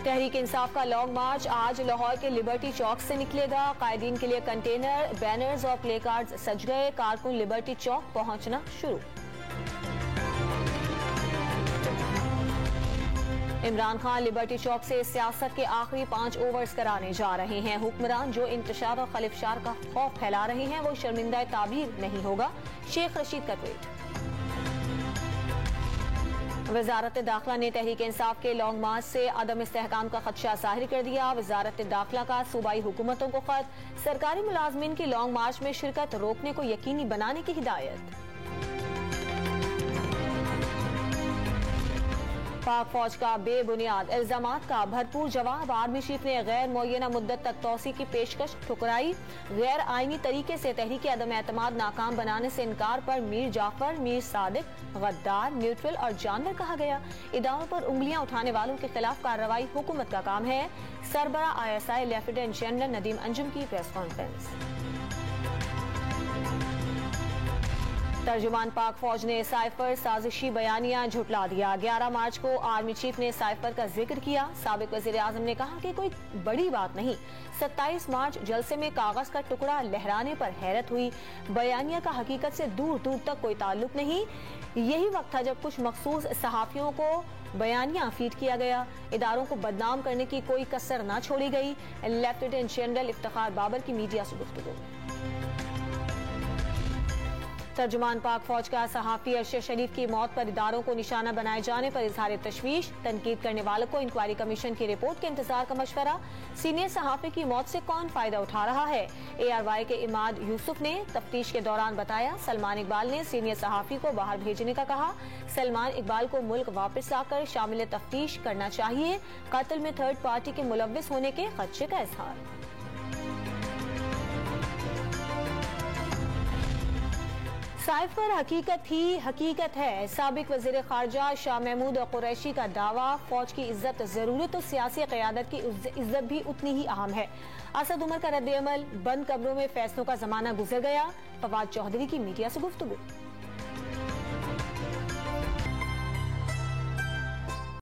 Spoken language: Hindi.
तहरीक इंसाफ का लॉन्ग मार्च आज लाहौर के लिबर्टी चौक से निकलेगा। कायदीन के लिए कंटेनर, बैनर्स और प्ले कार्ड्स सज गए। कारकुन लिबर्टी चौक पहुंचना शुरू। इमरान खान लिबर्टी चौक से सियासत के आखिरी 5 ओवर्स कराने जा रहे हैं। हुक्मरान जो इंतशार और खलिफशार का खौफ फैला रहे हैं वो शर्मिंदा ताबीर नहीं होगा। शेख रशीद का ट्वीट। वजारत दाखिला ने तहरीक इंसाफ के लॉन्ग मार्च से अदम इस्तेहकाम का खदशा जाहिर कर दिया। वजारत दाखिला का सूबाई हुकूमतों को खत, सरकारी मुलाजमीन की लॉन्ग मार्च में शिरकत रोकने को यकीनी बनाने की हिदायत। पाक फौज का बेबुनियाद इल्जामात का भरपूर जवाब। आर्मी चीफ ने गैर मुअय्यना मुद्दत तक तौसी की पेशकश ठुकराई। गैर आईनी तरीके से तहरीक अदम एतमाद नाकाम बनाने से इनकार पर मीर जाफर, मीर सादिक गद्दार, न्यूट्रल और जानवर कहा गया। इदारों पर उंगलियां उठाने वालों के खिलाफ कार्रवाई हुकूमत का काम है। सरबरा ISI lieutenant general Nadeem Anjum की प्रेस कॉन्फ्रेंस। तर्जुमान पाक फौज ने साइफर साजिशी बयानिया झुटला दिया। 11 मार्च को आर्मी चीफ ने साइफर का जिक्र किया। साबिक वजीर आजम ने कहा कि कोई बड़ी बात नहीं। 27 मार्च जलसे में कागज का टुकड़ा लहराने पर हैरत हुई। बयानिया का हकीकत से दूर दूर तक कोई ताल्लुक नहीं। यही वक्त था जब कुछ मखसूस सहाफियों को बयानिया फीड किया गया। इदारों को बदनाम करने की कोई कसर न छोड़ी गई। लेफ्टिनेंट जनरल इफ्तिखार बाबर की मीडिया से गुफ्तगू। तर्जुमान पाक फौज का सहाफी अरशद शरीफ की मौत पर इदारों को निशाना बनाए जाने पर इजहार तशवीश। तनकीद करने वालों को इंक्वायरी कमीशन की रिपोर्ट के इंतजार का मशवरा। सीनियर सहाफी की मौत से कौन फायदा उठा रहा है? ARY के इमाद यूसुफ ने तफ्तीश के दौरान बताया। सलमान इकबाल ने सीनियर सहाफी को बाहर भेजने का कहा। सलमान इकबाल को मुल्क वापस लाकर शामिल तफ्तीश करना चाहिए। कत्ल में थर्ड पार्टी के मुलव्विस होने के खदशे का इजहार। साइफर हकीकत ही हकीकत है। साबिक वजीर खारजा शाह महमूद कुरैशी का दावा। फौज की इज्जत जरूर तो सियासी क़यादत की इज्जत भी उतनी ही अहम है। असद उमर का रद्द-ए-अमल, बंद कमरों में फैसलों का जमाना गुजर गया। फवाद चौधरी की मीडिया से गुफ्तगू।